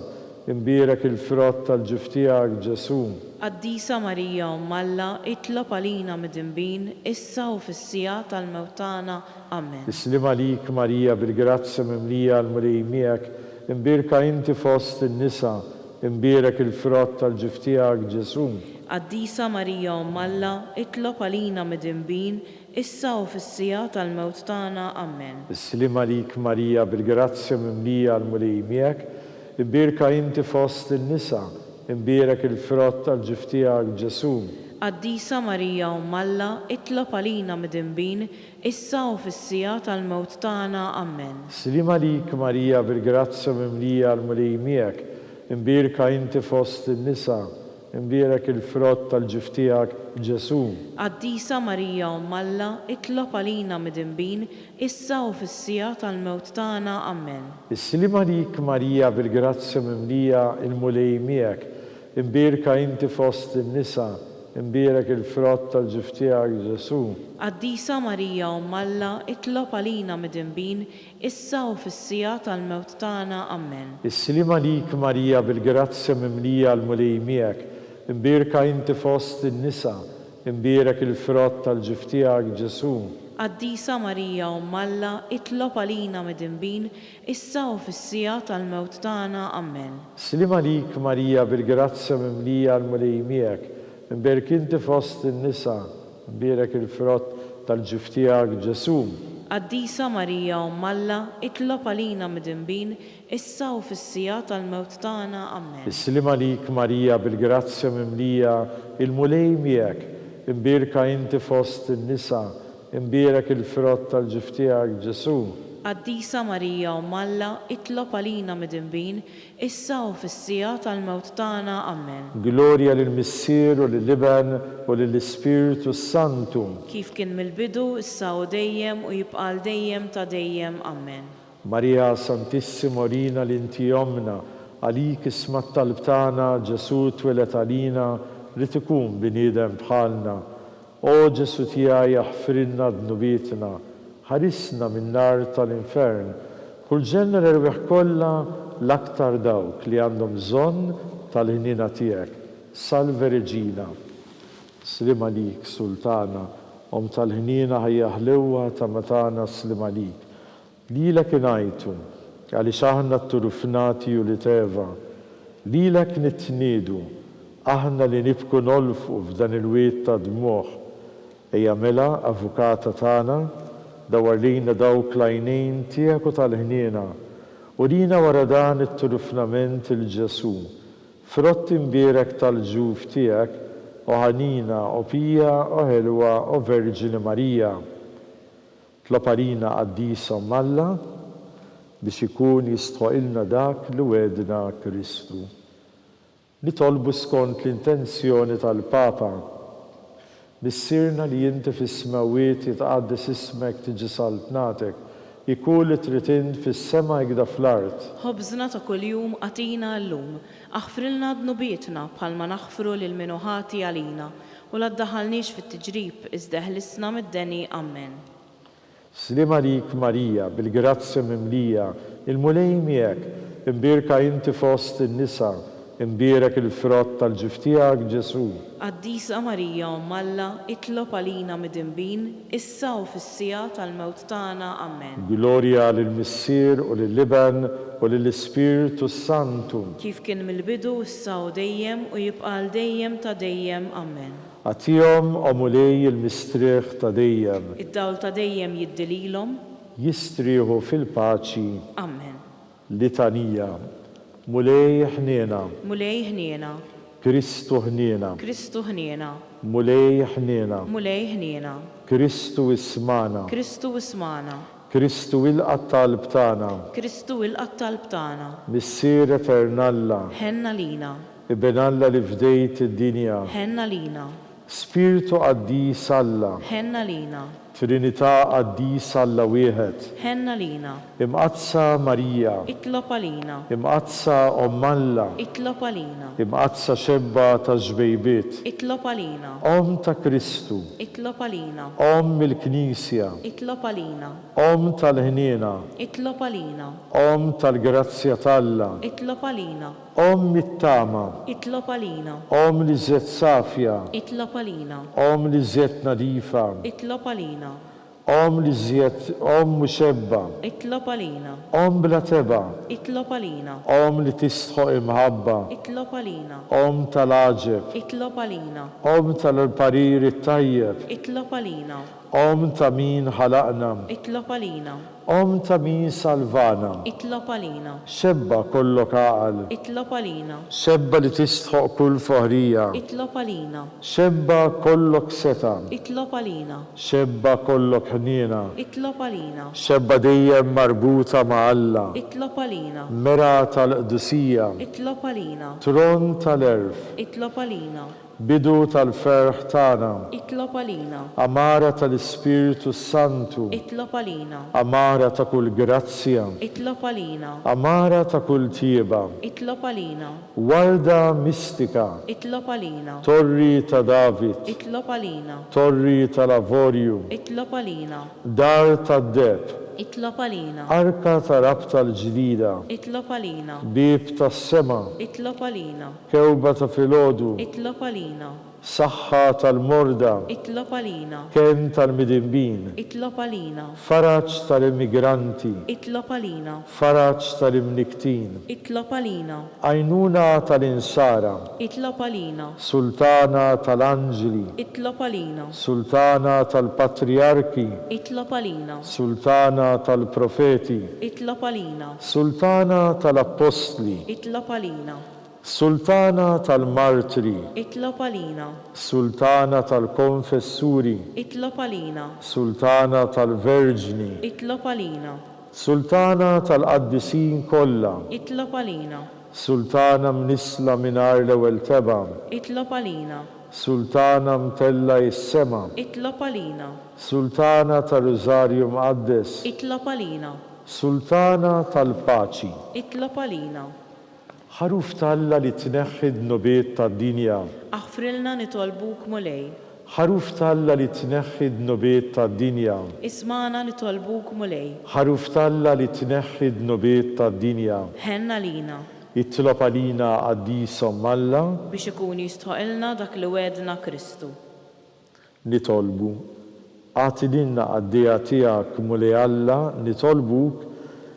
imbierek il-frott tal-ġif tiegħek Ġesu. Qaddisa Marija Umm Alla, itlob għalina mid-inbin, issa u fis-sija tal-mewt tagħna. Amen. Is-silim għalik Marija bil-grazzja mimlija l-mulej miegħek, imbirka inti fost in-nisa, imbierek il-frott tal-ġif tiegħek Ġesu. Qaddisa Marija Umm Alla, itlob għalina mid-inbin, issa u fis-sija tal-mewt tagħna. Amen. Is-silim għalik Marija bil-grazzja mimlija l-mulej miegħek, imbierka inti fost in-nisa, imbierek il-frott tal-ġif tiegħek Ġesu. Qaddisa Marija Umm Alla, itlob għalina mid-inbin, issa u fis-sija tal-mewt tagħna. Amen. Is-silim għalik Marija bil-grazzja mimlija l-mulej miegħek, imbierka inti fost in-nisa, imbierek il-frott tal-ġif tiegħek Ġesu. Qaddisa Marija Umm Alla, itlob għalina mid-inbin, issa u fis-sija tal-mewt tagħna. Amen. Is-silim għalik Marija bil-grazzja mimlija l-mulej miegħek, imbierka inti fost in-nisa, imbierek il-frott tal-ġif tiegħek Ġesu. Qaddisa Marija Umm Alla, itlob għalina mid-inbin, issa u fis-sija tal-mewt tagħna. Amen. Is-silim għalik Marija bil-grazzja mimlija l-mulej miegħek, imbierka inti fost in-nisa, imbierek il-frott tal-ġif tiegħek Ġesu. Qaddisa Marija Umm Alla, itlob għalina mid-inbin, issa u fis-sija tal-mewt tagħna. Amen. Is-silim għalik Marija bil-grazzja mimlija l-mulej miegħek, imbierek inti fost in-nisa, imbierek il-frott tal-ġif tiegħek Ġesu. Qaddisa Marija Umm Alla, itlob għalina mid-inbin, issa u fis-sija tal-mewt tagħna. Amen. Is-silim għalik Marija bil-grazzja mimlija l-mulej miegħek, imbierka inti fost in-nisa, imbierek il-frott tal-ġif tiegħek Ġesu. Qaddisa Marija Umm Alla, itlob għalina mid-inbin, issa u fis-sija tal-mewt tagħna. Amen. Glorja lill-Missier u lill-Iben u lill-Ispiritu Santu. Kif kien mill-bidu, issa u dejjem u jibqa' dejjem ta' dejjem. Amen. Marija Santissimo Rina l-inti omna, għalik isma' talb tagħna Ġesu twelet għalina li tkun bniedem bħalna. O Ġesu tiegħi aħfrilna dnubietna, ħarisna min-nar tal-infern, kull ġenner irweħ kollha l-aktar dawk li għandhom bżonn tal-ħnina tiegħek. Salve Reġina. Slim għalik Sultana, om tal-ħnina ħajjaħlewha ta' matana slim għalik. Lilek ingħajtu, għaliex aħna t-turufnati u li teva, lilek nittniedu, aħna li nibku nolfu f'dan il-wiet ta' dmuħ. Ejja mela, avukata tagħna, dawar lina dawk l-għajnejn tiegħek u tal-ħniena, u lina wara dan it-turufnament il-Ġesu, frott imbierek tal-ġuf tiegħek, u ħanina, u pija, u ħelwa, u Verġini Marija. Tlob għalina qaddisa Umm Alla biex ikun jistħoqilna dak li wedna Kristu. Nitolbu skont l-intenzjoni tal-Papa, missirna li inti fis-smawiet jitqaddes ismek tiġi saltnatek, ikun li trid int fis-sema hekk fl-art. Ħobżna ta' kuljum għatina llum, aħfrilna dnubietna bħalma naħfru lil min ħati għalina, u la ddaħħalniex fit-tiġrib iżda ħlisna mid-deni. Amen. Slim għalik Marija, bil-grazzja mimlija, il-mulej miegħek, imbierka inti fost in-nisa, imbierek il-frott tal-ġiftijak Ġesu. Qaddisa Marija Alla, itlob għalina mid-imbin, issa u fis-sija tal-mewt tagħna. Amen. Gloria lill-Missier u lill-Liban u lill-Ispirtu Santu. Kif kien mill-bidu issa u dejjem u jibqa' l dejjem ta' dejjem. Amen. Għatihom omulej il-mistrieħ ta' dejjem. Id-dawl ta' dejjem jiddililhom. Jistrieħu fil-paċi. Amen. Litanija. Mulej ħniena. Mulej ħniena. Kristu ħniena. Kristu ħniena. Mulej ħniena. Mulej ħniena. Kristu ismana. Kristu ismana. Kristu il-qattalb tagħna. Kristu il-qattalb tagħna. Missier eternalla. Ħenna lina. Ibenalla li fdejt id-dinja. Ħenna lina. Spiritu qaddis Alla. Ħenna lina. Trinità qaddis Alla wieħed. Ħenna lina. Imqazza Marija. Itlob għalina. Imqazza Omm Alla. Itlob għalina. Imqazza xebba ta' ġbejbiet. Itlob għalina. Om ta' Kristu. Itlob għalina. Om il-Knisja. Itlob għalina. Om tal-ħniena. Itlob għalina. Om tal-grazzja talla. Itlob għalina. Om mit-tama. Itlob għalina. Om li żiet safja. Itlob għalina. Om li żiet nadifa. Itlob għalina. Om li żiet om muxebba. Itlob għalina. Om bla teba. Itlob għalina. Om li tistħoq imħabba. Itlob għalina. Om tal-aġeb. Itlob għalina. Om tal-parir it-tajjeb. Itlob għalina. Om ta' min ħalaqna. Itlob għalina. Om ta' min salvana. Itlob għalina. Xebba kollok għaqal. Itlob għalina. Xebba li tistħoq kull foħrija. Itlob għalina. Xebba kollok seta. Itlob għalina. Xebba kollok ħniena. Itlob għalina. Xebba dejjem marbuta ma' Alla. Itlob għalina. Mera tal-qdusija. Itlob għalina. Tron tal-erf. Itlob għalina. Bidu tal-ferħ tagħna. Itlob għalina. Amara tal-Ispiritu Santu. Itlob għalina. Amara ta' kull grazzja. Itlob għalina. Amara ta' kull tieba. Itlob għalina. Warda mistika. Itlob għalina. Torri ta' David. Itlob għalina. Torri tal-Avorju. Itlob għalina. Dar tad-deb. Itlob għalina. Arka ta' rabta l-ġdida. Itlob għalina. Bib tas-sema. Itlob għalina. Kewba ta' filgħodu. Itlob għalina. Saħħa tal-morda. Itlob għalina. Ken tal-midimbin. Itlob għalina. Faraġ tal-immigranti. Itlob għalina. Faraġ tal-imniktin. Itlob għalina. Għajnuna tal-insara. Itlob għalina. Sultana tal-anġli. Itlob għalina. Sultana tal-patriarki. Itlob għalina. Sultana tal-profeti. Itlob għalina. Sultana tal-apostli. Itlob għalina. Sultana tal-martri. Itlob għalina. Sultana tal-konfessuri. Itlob għalina. Sultana tal-verġni. Itlob għalina. Sultana tal-qaddisin kollha. Itlob għalina. Sultana mnisla minar l-ewwel teba. Itlob għalina. Sultana mtella is-sema. Itlob għalina. Sultana tal-Rużarju Mqaddes. Itlob għalina. Sultana tal-paċi. Itlob għalina. Ħaruf Alla li tneħħi d-nobiet tad-dinja. Aħfrilna nitolbuk mulej. Ħaruf Alla li tneħħi d-nobiet tad-dinja. Ismana nitolbuk mulej. Ħaruf Alla li tneħħi d-nobiet tad-dinja. Ħenna lina. Itlob għalina qaddisom Alla biex ikun jistħoqilna dak li wedna Kristu. Nitolbu. Għatidinna għaddija tiegħek mulej Alla nitolbuk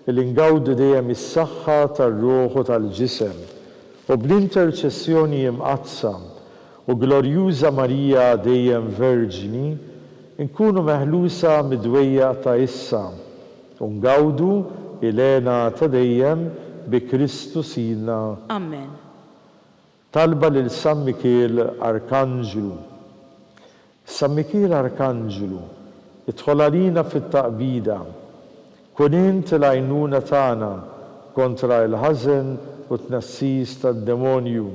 il-ingawdu dejjem is-saħħa tar-ruħ u tal-ġisem u bl-interċessjoni imqazza u glorjuża Marija dejjem verġini nkunu meħlusa mid-dwejja ta' issa u ngawdu ilena ta' dejjem bi Kristu Sidna. Amen. Talba lil San Mikiel Arkanġlu. San Mikiel Arkanġlu, idħol għalina fit-taqbida. Kun int l-għajnuna tagħna kontra l-ħażen u t-nassis tad-demonju.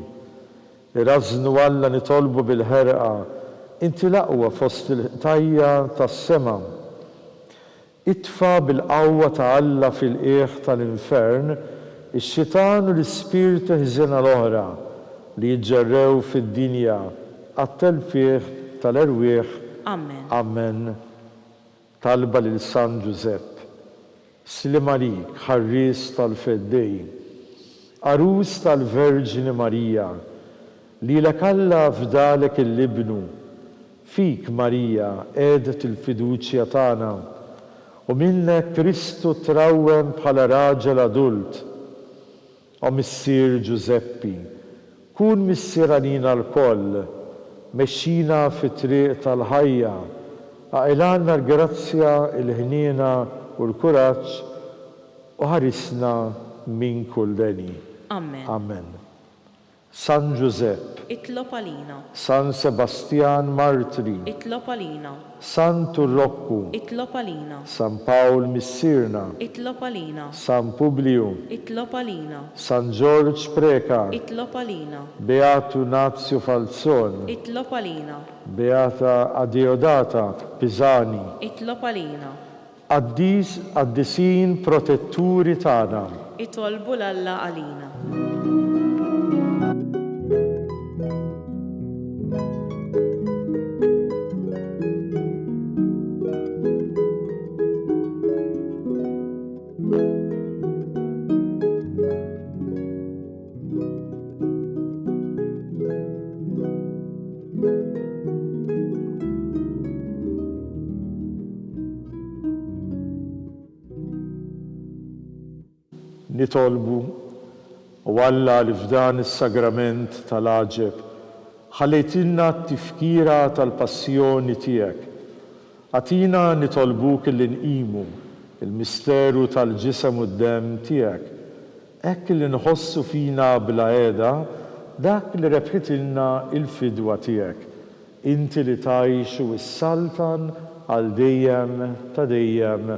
Irrażnu Alla nitolbu bil-ħerqa, inti l-aqwa fost il-ħtajja tas-sema. Itfa bil-qawwa ta' Alla fil-qiegħ tal-infern ix-xitan u l-ispirtu ħżiena l-oħra li jġarrew fid-dinja għat-telfieħ tal-erwieħ. Amen. Amen. Talba lil San Giuseppe. Slim għalik, ħarris tal-feddej. Arus tal-Verġini Marija, lilek Alla fdalek il-libnu, fik Marija edet il-fiduċja tagħna, u minnek Kristu trawwem bħala raġel adult. O Missier Giuseppi, kun missier għalina l-koll, mexxina fit-triq tal-ħajja, għajlanna l-grazzja, il-ħnina u l-kuraġġ u ħarisna minn kull deni. Amen. Amen. San Giuseppe, Itlob għalina. San Sebastian Martri, Itlob għalina. San Turrokku, Itlob għalina. San Paul Missirna, Itlob għalina. San Publiu, Itlob għalina. San George Preka, Itlob għalina. Beatu Nazio Falzon, Itlob għalina. Beata Adeodata Pisani, Itlob għalina. Addisin protetturi tagħna. Itolbu l-Alla għalina. Nitolbu u Alla li f'dan is-sagrament tal-għaġeb ħallejtilna t-tifkira tal-passjoni tiegħek. Għatina nitolbuk li nqimu il-misteru tal-ġisem u d-dem tiegħek. Hekk li nħossu fina bla qiegħda dak li rebħitilna il-fidwa tiegħek. Inti li tgħixu s-saltan għal dejjem ta' dejjem.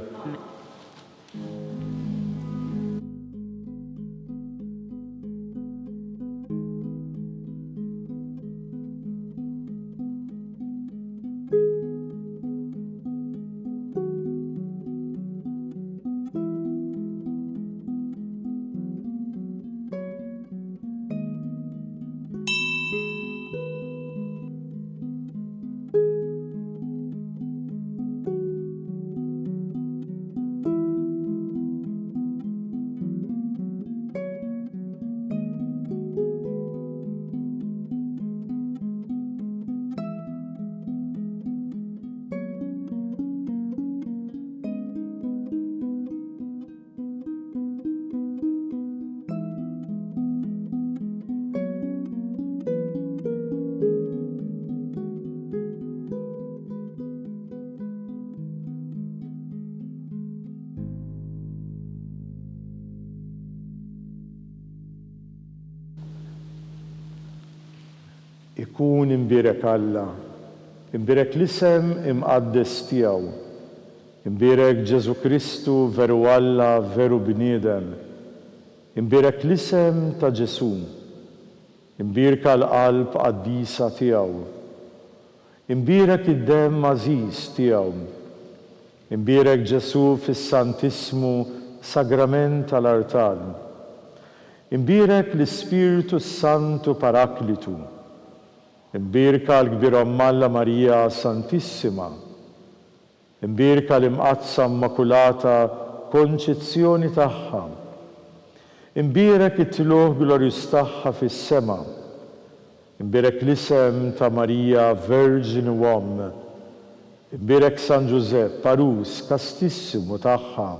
Ikun imbirek Alla, imbirek l-isem imqaddes tiegħu, imbirek Ġesu Kristu veru Alla veru bniedem, imbirek l-isem ta' Ġesu, imbirka l-qalb qaddisa tiegħu, imbirek id-dem għażiż tiegħu, imbirek Ġesu fis-Santismu sagrament tal-artal, imbirek l-Ispiritu Santu Paraklitu, imbirka l-Kbir Alla Marija Santissima, imbirka l-imqazza Immakulata Konċezzjoni tagħha, imbirek it-tluħ glorjus tagħha fis-sema, imbirek l-isem ta' Marija Verġini Uomm, imbirek San Giuseppe Parus Kastissimu tagħha,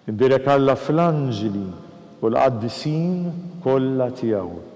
imbirek Alla fl-Anġili u l-qaddisin kollha tiegħu.